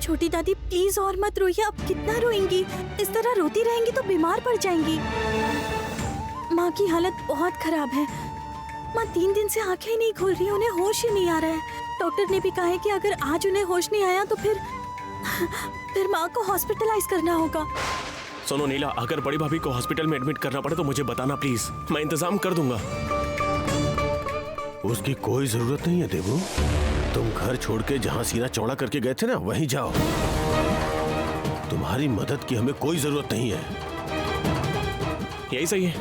छोटी दादी प्लीज और मत रोइए, अब कितना रोएंगी? इस तरह रोती रहेंगी तो बीमार पड़ जाएंगी। माँ की हालत बहुत खराब है। माँ 3 दिन से आंखें ही नहीं खोल रही, उन्हें होश ही नहीं आ रहा है। डॉक्टर ने भी कहा है कि अगर आज उन्हें होश नहीं आया तो फिर माँ को हॉस्पिटलाइज करना होगा। सुनो नीला, अगर बड़ी भाभी को हॉस्पिटल में एडमिट करना पड़े तो मुझे बताना प्लीज, मैं इंतजाम कर दूंगा। उसकी कोई जरूरत नहीं है देवू। तुम घर छोड़ के जहाँ सीना चौड़ा करके गए थे ना, वहीं जाओ। तुम्हारी मदद की हमें कोई जरूरत नहीं है। यही सही है।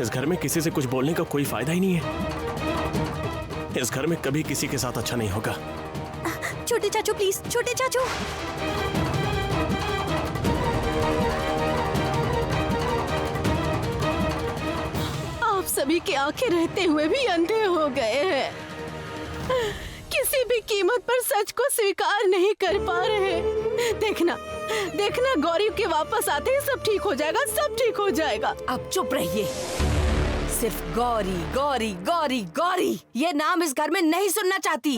इस घर में किसी से कुछ बोलने का कोई फायदा ही नहीं है। इस घर में कभी किसी के साथ अच्छा नहीं होगा। छोटे चाचू प्लीज, छोटे चाचू। आप सभी की आंखें रहते हुए भी अंधे हो गए हैं। किसी भी कीमत पर सच को स्वीकार नहीं कर पा रहे। देखना देखना, गौरी के वापस आते ही सब ठीक हो जाएगा, सब ठीक हो जाएगा। अब चुप रहिए। सिर्फ गौरी गौरी गौरी गौरी ये नाम इस घर में नहीं सुनना चाहती।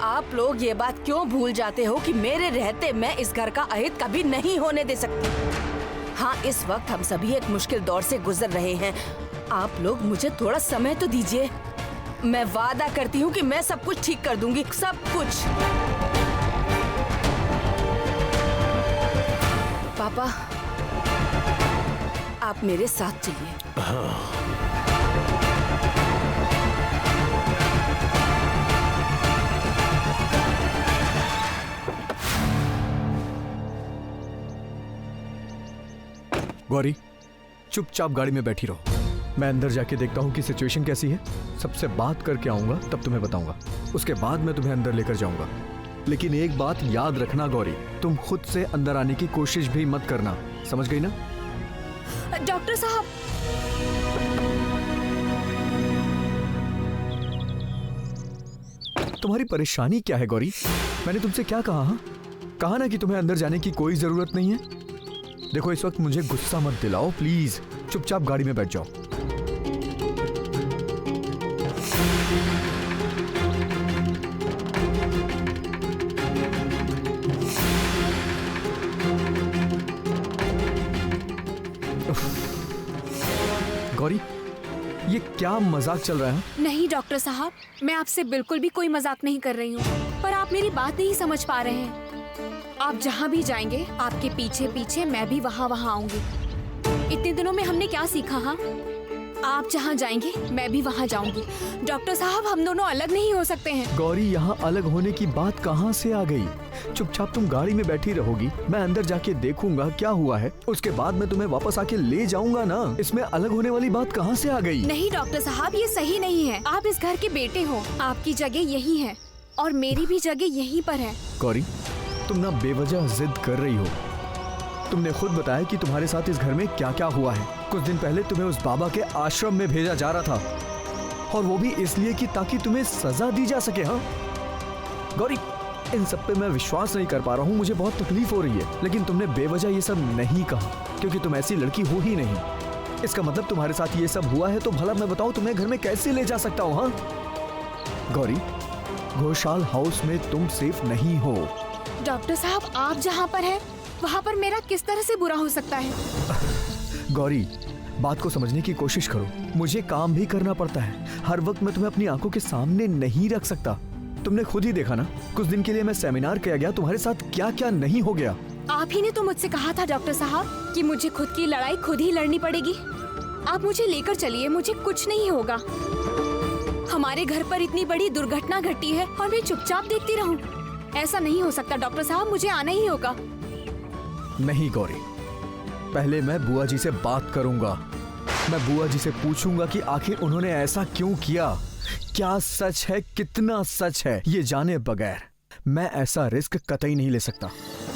आप लोग ये बात क्यों भूल जाते हो कि मेरे रहते मैं इस घर का अहित कभी नहीं होने दे सकती। हाँ, इस वक्त हम सभी एक मुश्किल दौर से गुजर रहे हैं। आप लोग मुझे थोड़ा समय तो दीजिए। मैं वादा करती हूँ कि मैं सब कुछ ठीक कर दूंगी, सब कुछ। पापा, आप मेरे साथ चलिए। हाँ। गौरी, चुपचाप गाड़ी में बैठी रहो। मैं अंदर जाके देखता हूँ कि सिचुएशन कैसी है। सबसे बात करके आऊंगा, तब तुम्हें बताऊंगा। उसके बाद मैं तुम्हें अंदर लेकर जाऊंगा। लेकिन एक बात याद रखना गौरी, तुम खुद से अंदर आने की कोशिश भी मत करना, समझ गई ना? डॉक्टर साहब, तुम्हारी परेशानी क्या है गौरी? मैंने तुमसे क्या कहा? हाँ, कहा ना कि तुम्हें अंदर जाने की कोई जरूरत नहीं है। देखो, इस वक्त मुझे गुस्सा मत दिलाओ प्लीज। चुपचाप गाड़ी में बैठ जाओ। गौरी, ये क्या मजाक चल रहा है? नहीं डॉक्टर साहब, मैं आपसे बिल्कुल भी कोई मजाक नहीं कर रही हूँ, पर आप मेरी बात नहीं समझ पा रहे हैं। आप जहाँ भी जाएंगे, आपके पीछे पीछे मैं भी वहाँ आऊंगी। इतने दिनों में हमने क्या सीखा? हाँ, आप जहाँ जाएंगे मैं भी वहाँ जाऊंगी। डॉक्टर साहब, हम दोनों अलग नहीं हो सकते हैं। गौरी, यहाँ अलग होने की बात कहाँ से आ गई? चुपचाप तुम गाड़ी में बैठी रहोगी, मैं अंदर जाके देखूंगा क्या हुआ है, उसके बाद मैं तुम्हें वापस आके ले जाऊंगा ना। इसमें अलग होने वाली बात कहाँ से आ गई? नहीं डॉक्टर साहब, ये सही नहीं है। आप इस घर के बेटे हो, आपकी जगह यही है और मेरी भी जगह यहीं पर है। गौरी, तुम ना बेवजह जिद कर रही हो। तुमने खुद बताया कि तुम्हारे साथ इस घर में क्या क्या हुआ है। कुछ दिन पहले तुम्हें उस बाबा के आश्रम में भेजा जा रहा था, और वो भी इसलिए कि ताकि तुम्हें सजा दी जा सके। हाँ गौरी, इन सब पे मैं विश्वास नहीं कर पा रहा हूँ, मुझे बहुत तकलीफ हो रही है। लेकिन तुमने बेवजह ये सब नहीं कहा, क्योंकि तुम ऐसी लड़की हो ही नहीं। इसका मतलब तुम्हारे साथ ये सब हुआ है तो भला मैं बताऊं तुम्हें घर में कैसे ले जा सकता हूँ? हाँ गौरी, घोषाल हाउस में तुम सेफ नहीं हो। डॉक्टर साहब, आप जहाँ पर हैं वहाँ पर मेरा किस तरह से बुरा हो सकता है? गौरी, बात को समझने की कोशिश करो। मुझे काम भी करना पड़ता है, हर वक्त मैं तुम्हें अपनी आंखों के सामने नहीं रख सकता। तुमने खुद ही देखा ना, कुछ दिन के लिए मैं सेमिनार किया गया, तुम्हारे साथ क्या क्या नहीं हो गया। आप ही ने तो मुझसे कहा था डॉक्टर साहब कि मुझे खुद की लड़ाई खुद ही लड़नी पड़ेगी। आप मुझे लेकर चलिए, मुझे कुछ नहीं होगा। हमारे घर पर इतनी बड़ी दुर्घटना घटी है और मैं चुपचाप देखती रहूं? ऐसा नहीं हो सकता डॉक्टर साहब, मुझे आना ही होगा। नहीं गौरी, पहले मैं बुआ जी से बात करूंगा। मैं बुआ जी से पूछूंगा कि आखिर उन्होंने ऐसा क्यों किया, क्या सच है, कितना सच है। ये जाने बगैर मैं ऐसा रिस्क कतई नहीं ले सकता।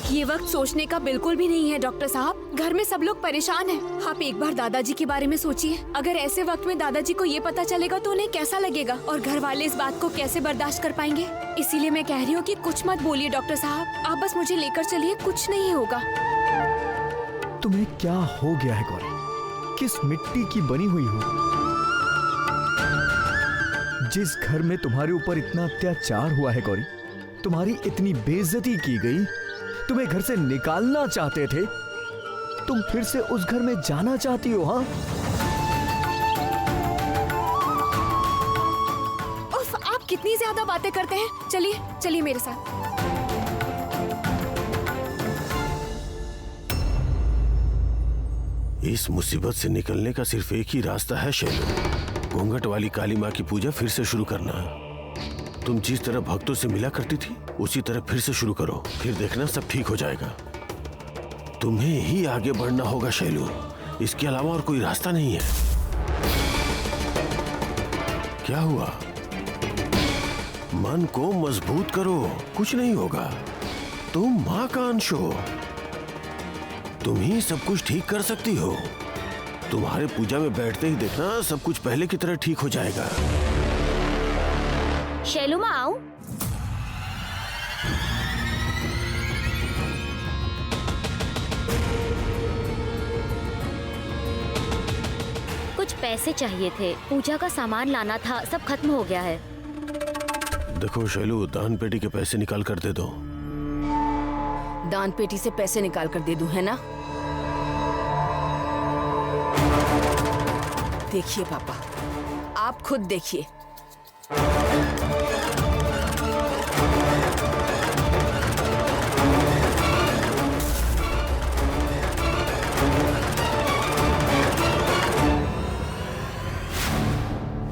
ये वक्त सोचने का बिल्कुल भी नहीं है डॉक्टर साहब, घर में सब लोग परेशान हैं। आप एक बार दादाजी के बारे में सोचिए, अगर ऐसे वक्त में दादाजी को ये पता चलेगा तो उन्हें कैसा लगेगा, और घर वाले इस बात को कैसे बर्दाश्त कर पाएंगे। इसीलिए मैं कह रही हूँ कि कुछ मत बोलिए डॉक्टर साहब, आप बस मुझे लेकर चलिए, कुछ नहीं होगा। तुम्हें क्या हो गया है गौरी? किस मिट्टी की बनी हुई हो? जिस घर में तुम्हारे ऊपर इतना अत्याचार हुआ है गौरी, तुम्हारी इतनी बेइज्जती की गई, तुम्हें घर से निकालना चाहते थे, तुम फिर से उस घर में जाना चाहती हो? हाँ, उफ, आप कितनी ज्यादा बातें करते हैं। चलिए चलिए मेरे साथ। इस मुसीबत से निकलने का सिर्फ एक ही रास्ता है शैलू, घूंघट वाली काली माँ की पूजा फिर से शुरू करना। तुम जिस तरह भक्तों से मिला करती थी उसी तरह फिर से शुरू करो, फिर देखना सब ठीक हो जाएगा। तुम्हें ही आगे बढ़ना होगा शैलू, इसके अलावा और कोई रास्ता नहीं है। क्या हुआ? मन को मजबूत करो, कुछ नहीं होगा। तुम माँ का अंश हो, तुम ही सब कुछ ठीक कर सकती हो। तुम्हारे पूजा में बैठते ही देखना सब कुछ पहले की तरह ठीक हो जाएगा। शैलू माँ आऊं? कुछ पैसे चाहिए थे, पूजा का सामान लाना था, सब खत्म हो गया है। देखो शैलू, दान पेटी के पैसे निकाल कर दे दो। दान पेटी से पैसे निकाल कर दे दूं, है ना? देखिए पापा, आप खुद देखिए।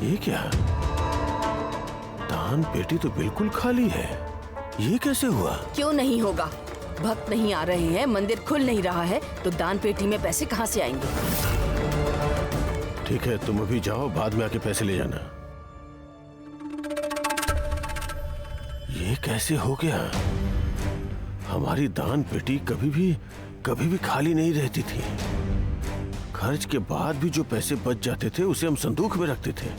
ये क्या? दान पेटी तो बिल्कुल खाली है, ये कैसे हुआ? क्यों नहीं होगा? भक्त नहीं आ रहे हैं, मंदिर खुल नहीं रहा है, तो दान पेटी में पैसे कहाँ से आएंगे? ठीक है, तुम अभी जाओ, बाद में आके पैसे ले जाना। ये कैसे हो गया? हमारी दान पेटी कभी भी खाली नहीं रहती थी। खर्च के बाद भी जो पैसे बच जाते थे उसे हम संदूक में रखते थे।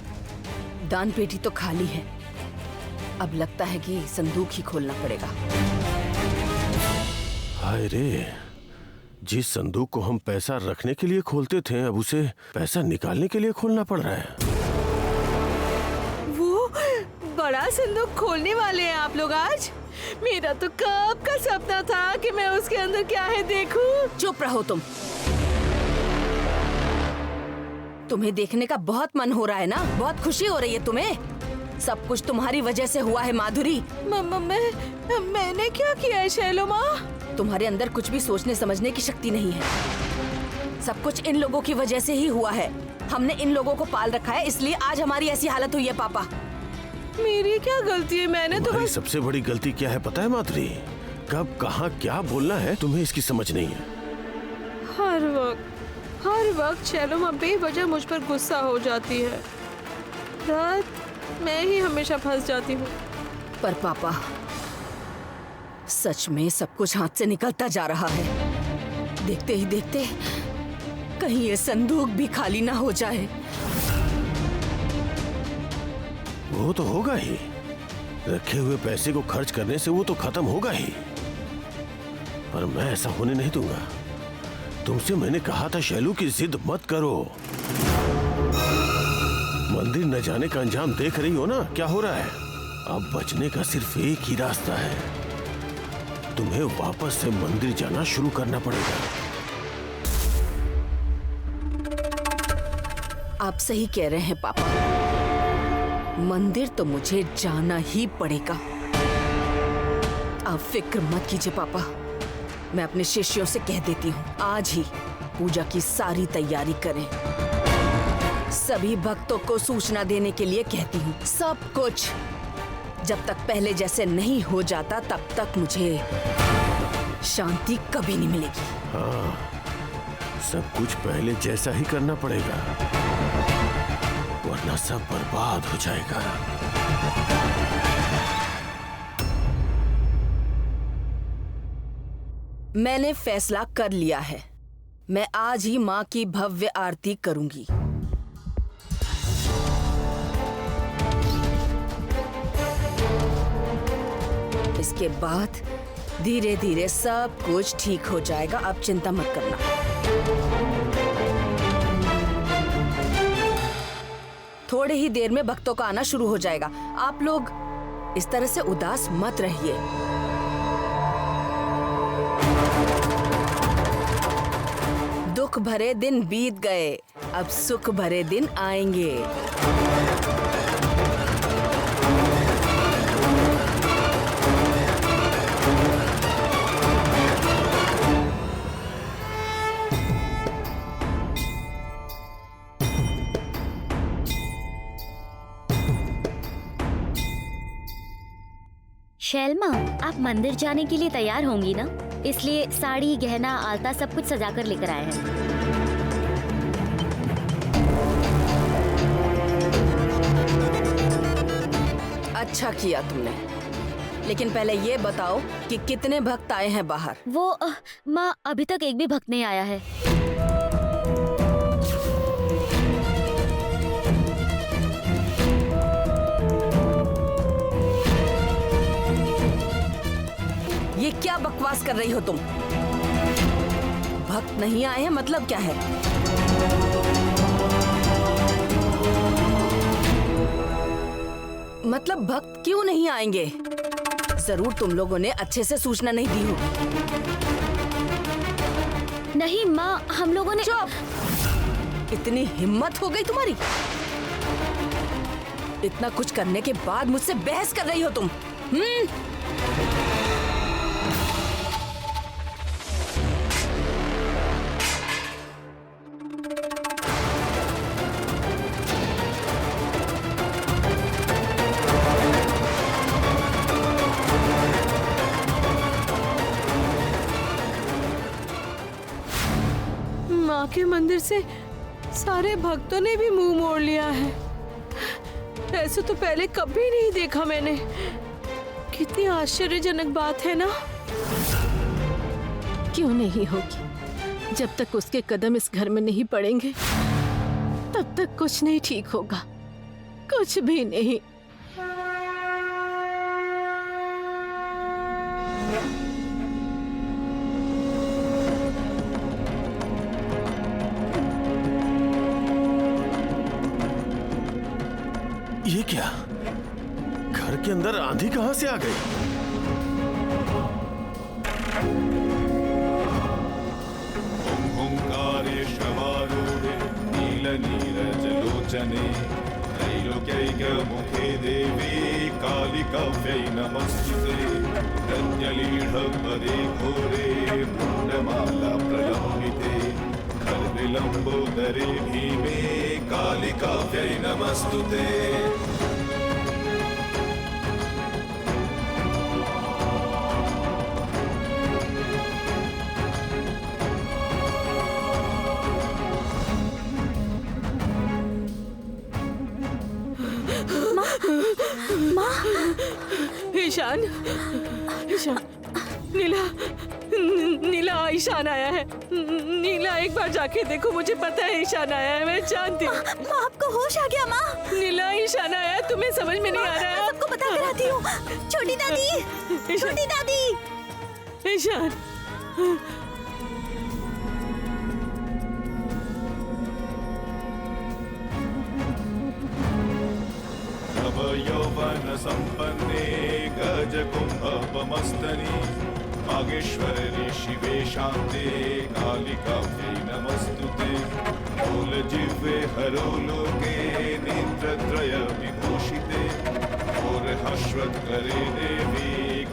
दान पेटी तो खाली है, अब लगता है कि संदूक ही खोलना पड़ेगा। हाय रे, जिस संदूक को हम पैसा रखने के लिए खोलते थे, अब उसे पैसा निकालने के लिए खोलना पड़ रहा है। वो बड़ा संदूक खोलने वाले हैं आप लोग आज? मेरा तो कब का सपना था कि मैं उसके अंदर क्या है देखूं। चुप रहो तुम। तुम्हें देखने का बहुत मन हो रहा है ना? बहुत खुशी हो रही है तुम्हें? सब कुछ तुम्हारी वजह से हुआ है माधुरी। मैंने क्या किया है शैलो माँ? तुम्हारे अंदर कुछ भी सोचने समझने की शक्ति नहीं है। सब कुछ इन लोगों की वजह से ही हुआ है। हमने इन लोगों को पाल रखा है, इसलिए आज हमारी ऐसी हालत हुई है पापा। मेरी क्या गलती है? मैंने तो तुम्हारी सबसे बड़ी गलती क्या है पता है माधुरी? कब कहाँ क्या बोलना है तुम्हें इसकी समझ नहीं है। हर वक्त शैलो माँ बेवजह मुझ पर गुस्सा हो जाती है। रात मैं ही हमेशा फंस जाती हूँ। पर पापा, सच में सब कुछ हाथ से निकलता जा रहा है। देखते ही देखते कहीं ये संदूक भी खाली ना हो जाए। वो तो होगा ही, रखे हुए पैसे को खर्च करने से वो तो खत्म होगा ही, पर मैं ऐसा होने नहीं दूंगा। तुमसे मैंने कहा था शैलू की जिद मत करो। मंदिर न जाने का अंजाम देख रही हो ना क्या हो रहा है। अब बचने का सिर्फ एक ही रास्ता है, तुम्हें वापस से मंदिर जाना शुरू करना पड़ेगा। आप सही कह रहे हैं पापा, मंदिर तो मुझे जाना ही पड़ेगा। आप फिक्र मत कीजिए पापा, मैं अपने शिष्यों से कह देती हूँ आज ही पूजा की सारी तैयारी करें। सभी भक्तों को सूचना देने के लिए कहती हूँ। सब कुछ जब तक पहले जैसे नहीं हो जाता तब तक मुझे शांति कभी नहीं मिलेगी। हाँ, सब कुछ पहले जैसा ही करना पड़ेगा, वरना सब बर्बाद हो जाएगा। मैंने फैसला कर लिया है, मैं आज ही माँ की भव्य आरती करूंगी। इसके बाद धीरे धीरे सब कुछ ठीक हो जाएगा, आप चिंता मत करना। थोड़े ही देर में भक्तों का आना शुरू हो जाएगा। आप लोग इस तरह से उदास मत रहिए। दुख भरे दिन बीत गए, अब सुख भरे दिन आएंगे। शैलमा, आप मंदिर जाने के लिए तैयार होंगी ना? इसलिए साड़ी, गहना, आलता सब कुछ सजा कर लेकर आए हैं। अच्छा किया तुमने, लेकिन पहले ये बताओ कि कितने भक्त आए हैं बाहर? वो माँ, अभी तक एक भी भक्त नहीं आया है। ये क्या बकवास कर रही हो तुम? भक्त नहीं आए हैं मतलब क्या है? मतलब भक्त क्यों नहीं आएंगे? जरूर तुम लोगों ने अच्छे से सूचना नहीं दी हो। नहीं माँ, हम लोगों ने। चुप! इतनी हिम्मत हो गई तुम्हारी? इतना कुछ करने के बाद मुझसे बहस कर रही हो तुम? माँ के मंदिर से सारे भक्तों ने भी मुंह मोड़ लिया है। ऐसे तो पहले कभी नहीं देखा मैंने। कितनी आश्चर्यजनक बात है ना? क्यों नहीं होगी? जब तक उसके कदम इस घर में नहीं पड़ेंगे तब तक कुछ नहीं ठीक होगा, कुछ भी नहीं। ये क्या? घर के अंदर आंधी कहां से आ गई? ओंकारे शवारूढे नीलनीरजलोचने त्रैलोक्यैकमुखे देवी कालिकाव्यै नमस्तुते। रत्नलीढपदे घोरे मुण्डमाला प्रलम्बिते खर्विलम्बोदरे भीमे कालिकाव्यै नमस्तुते। ईशान, ईशान, नीला, नीला ईशान आया है। नीला एक बार जाके देखो, मुझे पता है ईशान आया है, मैं जानती हूँ। माँ, आपको होश आ गया माँ? नीला ईशान आया है, तुम्हें समझ में नहीं आ रहा है? सबको बता कर आती हूँ। छोटी दादी, छोटी दादी। ईशान, यौवन संपन्ने गजकुम्भपमस्तनि नागेश्वरी शिवे शान्ते कालिकाव्यै नमस्तुते। मूलजिह्वे हरोलोके नेत्रत्रय विभूषिते घोरहश्वत्करे देवी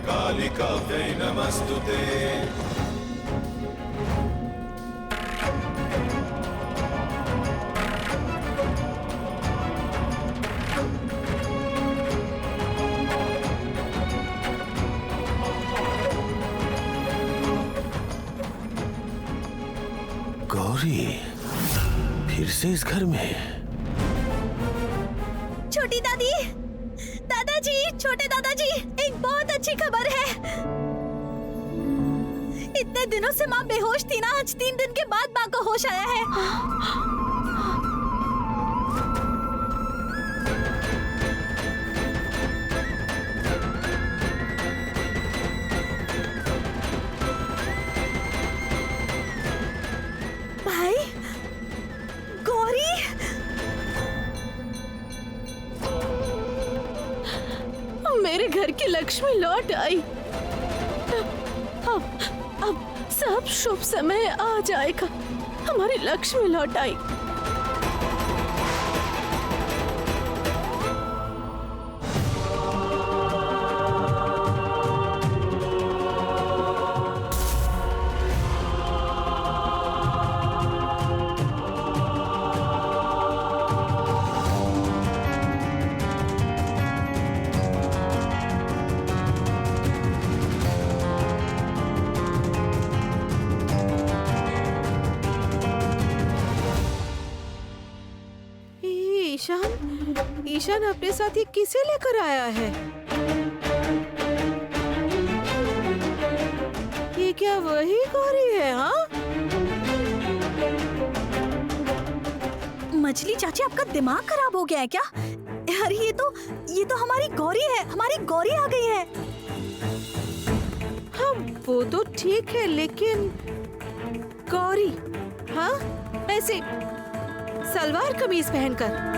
कालिकाव्यै नमस्तुते। गौरी फिर से इस घर में? छोटी दादी, दादाजी, छोटे दादाजी, एक बहुत अच्छी खबर है। इतने दिनों से माँ बेहोश थी ना, आज 3 दिन के बाद माँ को होश आया है। भाई, गौरी, मेरे घर की लक्ष्मी लौट आई। अब सब शुभ समय आ जाएगा। हमारी लक्ष्मी लौट आई। ईशान अपने साथ ये किसे लेकर आया है? ये क्या वही गौरी है? हाँ, मछली चाची, आपका दिमाग खराब हो गया है क्या? अरे ये तो हमारी गौरी है। हमारी गौरी आ गई है। हाँ वो तो ठीक है, लेकिन गौरी, हाँ ऐसे सलवार कमीज पहनकर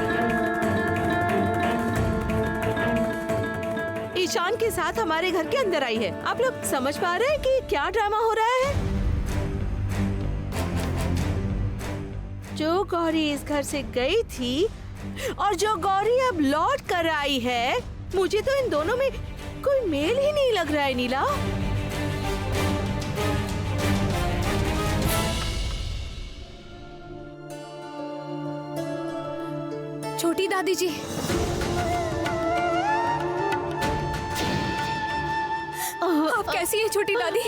ईशान के साथ हमारे घर के अंदर आई है। आप लोग समझ पा रहे हैं कि क्या ड्रामा हो रहा है? जो गौरी इस घर से गई थी और जो गौरी अब लौट कर आई है, मुझे तो इन दोनों में कोई मेल ही नहीं लग रहा है। नीला, छोटी दादी जी, आप कैसी है छोटी दादी? आप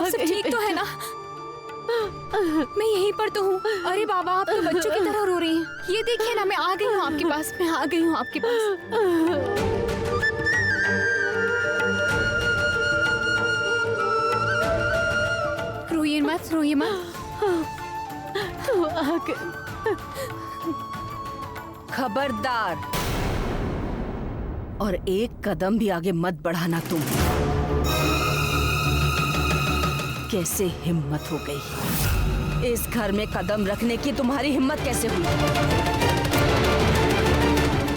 सब ठीक तो है ना? मैं यहीं पर तो हूँ। अरे बाबा, आप तो बच्चों की तरह रो रही हैं। ये देखिए ना, मैं आ गई हूँ आपके पास। मैं आ गई हूँ आपके पास। रोइए मत, रोइए मत। तो आ गई। खबरदार, और एक कदम भी आगे मत बढ़ाना तुम। कैसे हिम्मत हो गई इस घर में कदम रखने की? तुम्हारी हिम्मत कैसे हुई?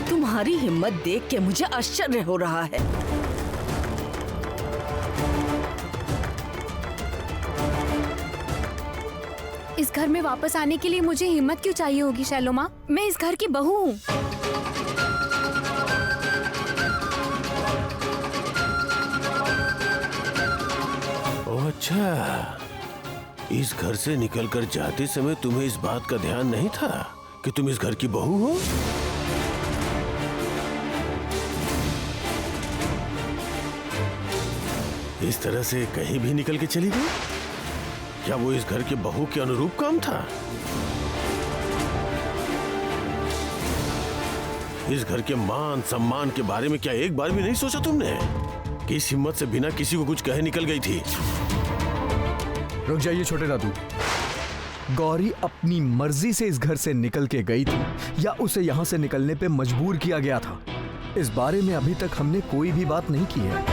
तुम्हारी हिम्मत देख के मुझे आश्चर्य हो रहा है। इस घर में वापस आने के लिए मुझे हिम्मत क्यों चाहिए होगी शैलो माँ? मैं इस घर की बहू हूँ। अच्छा, इस घर से निकलकर जाते समय तुम्हें इस बात का ध्यान नहीं था कि तुम इस घर की बहू हो? इस तरह से कहीं भी निकल के चली गई? क्या वो इस घर के बहू के अनुरूप काम था? इस घर के मान सम्मान के बारे में क्या एक बार भी नहीं सोचा तुमने कि इस हिम्मत से बिना किसी को कुछ कहे निकल गई थी? रुक जाइए छोटे दादू। गौरी अपनी मर्जी से इस घर से निकल के गई थी या उसे यहाँ से निकलने पे मजबूर किया गया था? इस बारे में अभी तक हमने कोई भी बात नहीं की है।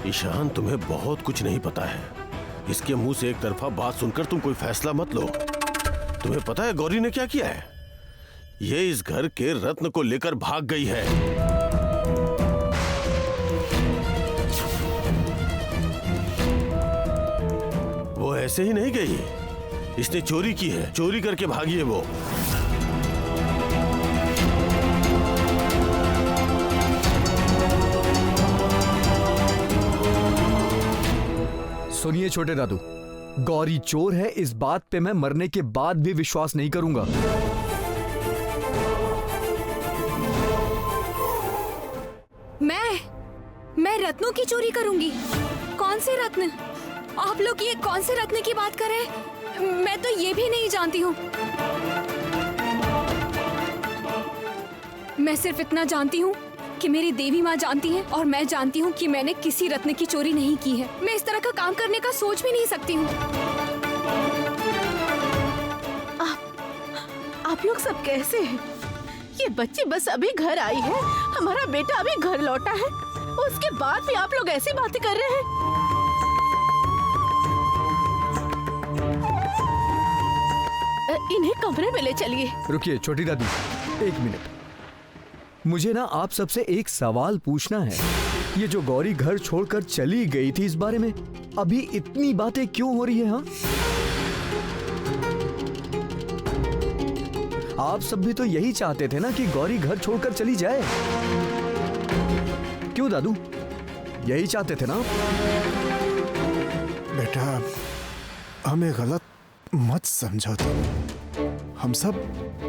ईशान, तुम्हें बहुत कुछ नहीं पता है। इसके मुंह से एक तरफा बात सुनकर तुम कोई फैसला मत लो। तुम्हें पता है गौरी ने क्या किया है? ये इस घर के रत्न को लेकर भाग गई है। वो ऐसे ही नहीं गई, इसने चोरी की है। चोरी करके भागी है वो। सुनिए छोटे दादू, गौरी चोर है, इस बात पे मैं मरने के बाद भी विश्वास नहीं करूंगा। मैं रत्नों की चोरी करूंगी? कौन से रत्न? आप लोग ये कौन से रत्न की बात कर रहे हैं? मैं तो ये भी नहीं जानती हूँ। मैं सिर्फ इतना जानती हूँ कि मेरी देवी माँ जानती है, और मैं जानती हूँ कि मैंने किसी रत्न की चोरी नहीं की है। मैं इस तरह का काम करने का सोच भी नहीं सकती हूँ। आप लोग सब कैसे हैं? ये बच्ची बस अभी घर आई है, हमारा बेटा अभी घर लौटा है, उसके बाद भी आप लोग ऐसी बातें कर रहे हैं। इन्हें कमरे में ले चलिए। रुकिए छोटी दादी, एक मिनट। मुझे ना आप सबसे एक सवाल पूछना है। ये जो गौरी घर छोड़कर चली गई थी, इस बारे में अभी इतनी बातें क्यों हो रही है? हाँ, आप सब भी तो यही चाहते थे ना कि गौरी घर छोड़कर चली जाए। क्यों दादू, यही चाहते थे ना? बेटा, हमें गलत मत समझो तुम। हम सब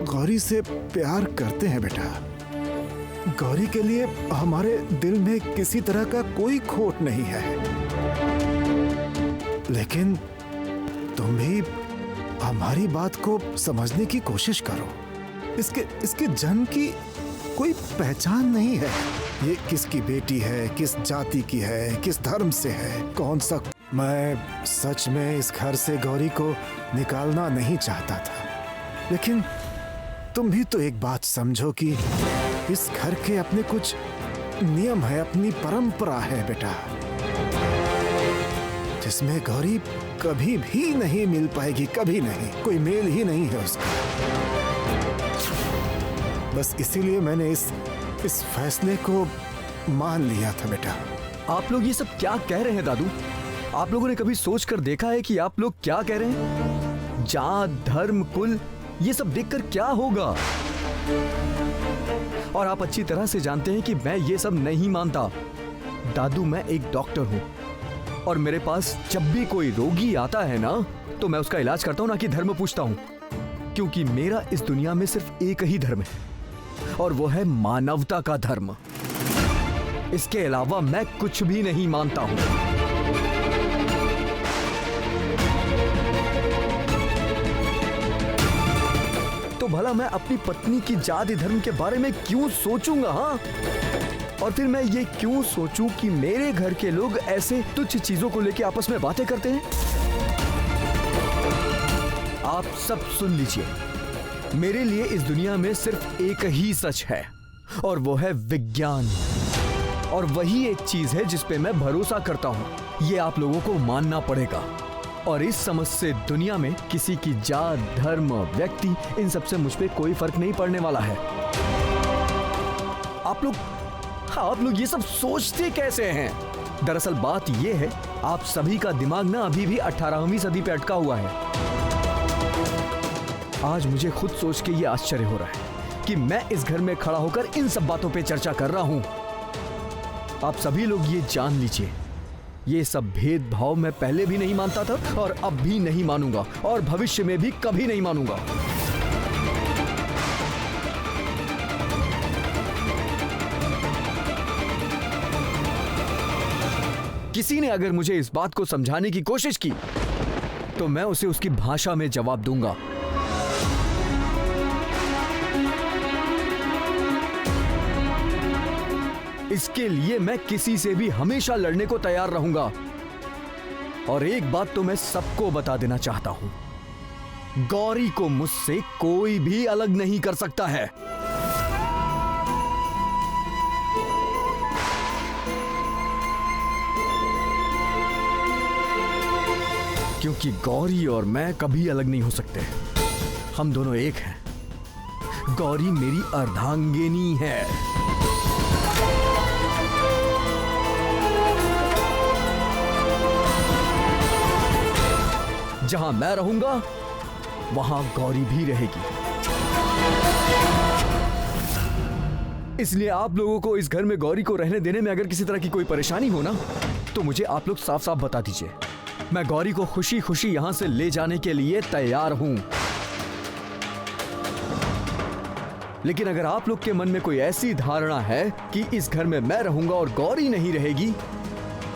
गौरी से प्यार करते हैं बेटा। गौरी के लिए हमारे दिल में किसी तरह का कोई खोट नहीं है। लेकिन तुम भी हमारी बात को समझने की कोशिश करो। इसके जन्म की कोई पहचान नहीं है। ये किसकी बेटी है, किस जाति की है, किस धर्म से है, कौन सा। मैं सच में इस घर से गौरी को निकालना नहीं चाहता था, लेकिन तुम भी तो एक बात समझो कि इस घर के अपने कुछ नियम है, अपनी परंपरा है बेटा, जिसमें गौरी कभी भी नहीं मिल पाएगी, कभी नहीं। कोई मेल ही नहीं है उसका। बस इसीलिए मैंने इस फैसले को मान लिया था बेटा। आप लोग ये सब क्या कह रहे हैं दादू? आप लोगों ने कभी सोच कर देखा है कि आप लोग क्या कह रहे हैं? जात, धर्म, कुल, ये सब देखकर क्या होगा? और आप अच्छी तरह से जानते हैं कि मैं ये सब नहीं मानता। दादू, मैं एक डॉक्टर हूँ और मेरे पास जब भी कोई रोगी आता है ना, तो मैं उसका इलाज करता हूँ, ना कि धर्म पूछता हूँ। क्योंकि मेरा इस दुनिया में सिर्फ एक ही धर्म है और वो है मानवता का धर्म। इसके अलावा मैं कुछ भी नहीं मानता हूँ। तो भला मैं अपनी पत्नी की जाति धर्म के बारे में क्यों सोचूंगा? हाँ, और फिर मैं ये क्यों सोचूं कि मेरे घर के लोग ऐसे तुच्छ चीजों को लेकर आपस में बातें करते हैं? आप सब सुन लीजिए, मेरे लिए इस दुनिया में सिर्फ एक ही सच है और वो है विज्ञान। और वही एक चीज है जिस पे मैं भरोसा करता हूँ। ये आप लोगों को मानना पड़ेगा। और इस समझ से दुनिया में किसी की जात, धर्म, व्यक्ति, इन सब से मुझ पे कोई फर्क नहीं पड़ने वाला है। आप लोग ये सब सोचते कैसे हैं? दरअसल बात ये है, आप सभी का दिमाग ना अभी भी 18वीं सदी पे अटका हुआ है। आज मुझे खुद सोच के ये आश्चर्य हो रहा है कि मैं इस घर में खड़ा होकर इन सब बातों पे चर्चा कर रहा हूं। आप सभी लोग ये जान लीजिए, ये सब भेदभाव मैं पहले भी नहीं मानता था और अब भी नहीं मानूंगा और भविष्य में भी कभी नहीं मानूंगा। किसी ने अगर मुझे इस बात को समझाने की कोशिश की तो मैं उसे उसकी भाषा में जवाब दूंगा। इसके लिए मैं किसी से भी हमेशा लड़ने को तैयार रहूंगा। और एक बात तो मैं सबको बता देना चाहता हूं, गौरी को मुझसे कोई भी अलग नहीं कर सकता है। क्योंकि गौरी और मैं कभी अलग नहीं हो सकते। हम दोनों एक हैं। गौरी मेरी अर्धांगिनी है। जहां मैं रहूंगा वहां गौरी भी रहेगी। इसलिए आप लोगों को इस घर में गौरी को रहने देने में अगर किसी तरह की कोई परेशानी हो ना, तो मुझे आप लोग साफ साफ बता दीजिए। मैं गौरी को खुशी खुशी यहां से ले जाने के लिए तैयार हूं। लेकिन अगर आप लोग के मन में कोई ऐसी धारणा है कि इस घर में मैं रहूंगा और गौरी नहीं रहेगी,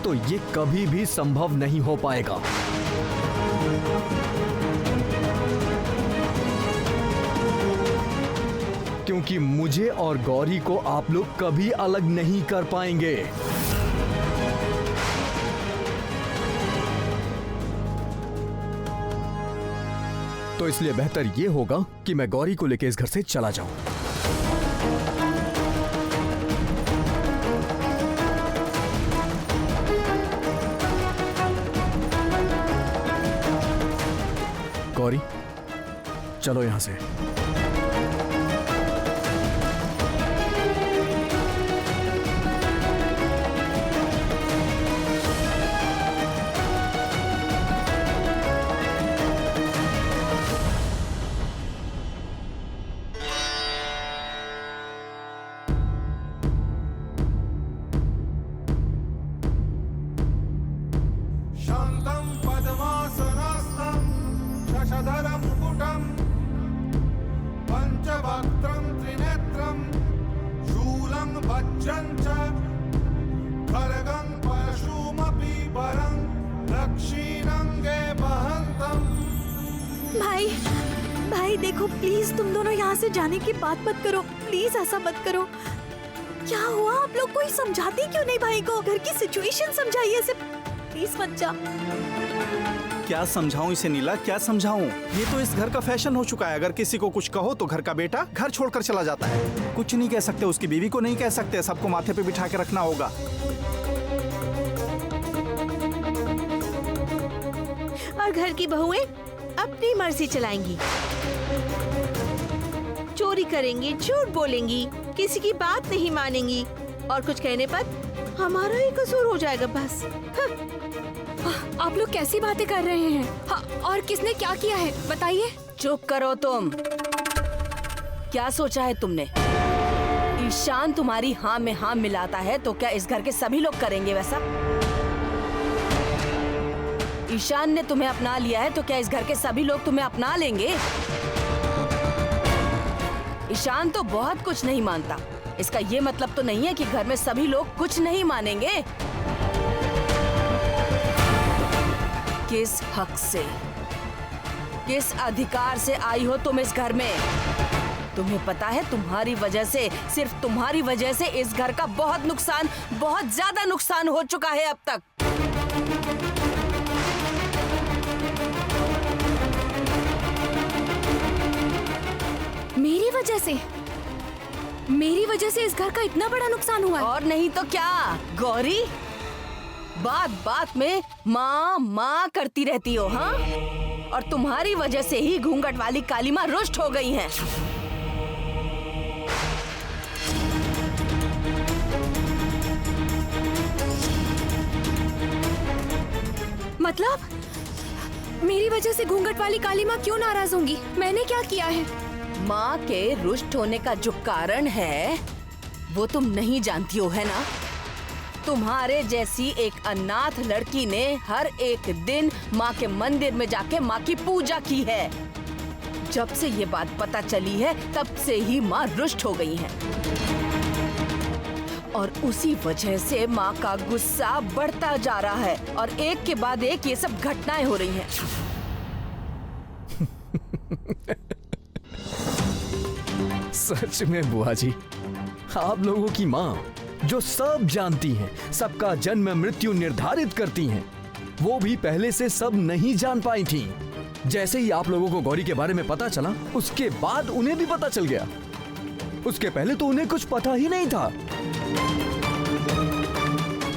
तो ये कभी भी संभव नहीं हो पाएगा। क्योंकि मुझे और गौरी को आप लोग कभी अलग नहीं कर पाएंगे। तो इसलिए बेहतर यह होगा कि मैं गौरी को लेकर इस घर से चला जाऊं। गौरी, चलो यहाँ से। शान्तं पद्मासनस्थं शशधरं मुकुटं पञ्चवक्त्रं त्रिनेत्रं शूलं वज्रं च खड्गं परशुमपि वरं दक्षिणङ्गे वहन्तम्। भाई देखो प्लीज, तुम दोनों यहाँ से जाने की बात मत करो, प्लीज ऐसा मत करो। क्या हुआ? आप लोग कोई समझाते क्यों नहीं भाई को? घर की सिचुएशन समझाइए इसे, प्लीज मत जा। क्या समझाऊं इसे नीला, क्या समझाऊं? ये तो इस घर का फैशन हो चुका है। अगर किसी को कुछ कहो तो घर का बेटा घर छोड़कर चला जाता है। कुछ नहीं कह सकते, उसकी बीवी को नहीं कह सकते, सबको माथे पे बिठा के रखना होगा। और घर की बहुएं अपनी मर्जी चलाएंगी, चोरी करेंगी, झूठ बोलेंगी, किसी की बात नहीं मानेंगी और कुछ कहने पर हमारा ही कसूर हो जाएगा बस। आप लोग कैसी बातें कर रहे हैं? हाँ, और किसने क्या किया है बताइए। चुप करो तुम। क्या सोचा है तुमने? ईशान तुम्हारी हाँ में हाँ मिलाता है तो क्या इस घर के सभी लोग करेंगे वैसा? ईशान ने तुम्हें अपना लिया है तो क्या इस घर के सभी लोग तुम्हें अपना लेंगे? ईशान तो बहुत कुछ नहीं मानता। इसका ये मतलब तो नहीं है कि घर में सभी लोग कुछ नहीं मानेंगे। किस हक से, किस अधिकार से आई हो तुम इस घर में? तुम्हें पता है तुम्हारी वजह से, सिर्फ तुम्हारी वजह से इस घर का बहुत नुकसान, बहुत ज्यादा नुकसान हो चुका है अब तक। मेरी वजह से इस घर का इतना बड़ा नुकसान हुआ है। और नहीं तो क्या गौरी, बात बात में माँ माँ करती रहती हो। हाँ, और तुम्हारी वजह से ही घूंघट वाली काली माँ रुष्ट हो गई हैं। मतलब मेरी वजह से घूंघट वाली काली माँ क्यों नाराज होंगी? मैंने क्या किया है? माँ के रुष्ट होने का जो कारण है वो तुम नहीं जानती हो, है ना? तुम्हारे जैसी एक अनाथ लड़की ने हर एक दिन माँ के मंदिर में जाके माँ की पूजा की है। जब से ये बात पता चली है तब से ही माँ रुष्ट हो गई है और उसी वजह से माँ का गुस्सा बढ़ता जा रहा है और एक के बाद एक ये सब घटनाएं हो रही हैं। सच में बुआ जी, आप लोगों की माँ जो सब जानती हैं, सबका जन्म मृत्यु निर्धारित करती हैं, वो भी पहले से सब नहीं जान पाई थीं। जैसे ही आप लोगों को गौरी के बारे में पता चला, उसके बाद उन्हें भी पता चल गया। उसके पहले तो उन्हें कुछ पता ही नहीं था।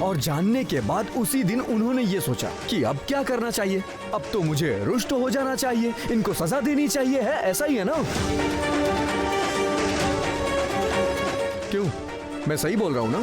और जानने के बाद उसी दिन उन्होंने ये सोचा कि अब क्या करना चाहिए। अब तो मुझे रुष्ट हो जाना चाहिए, इनको सजा देनी चाहिए, है ऐसा ही है ना? क्यों, मैं सही बोल रहा हूँ ना?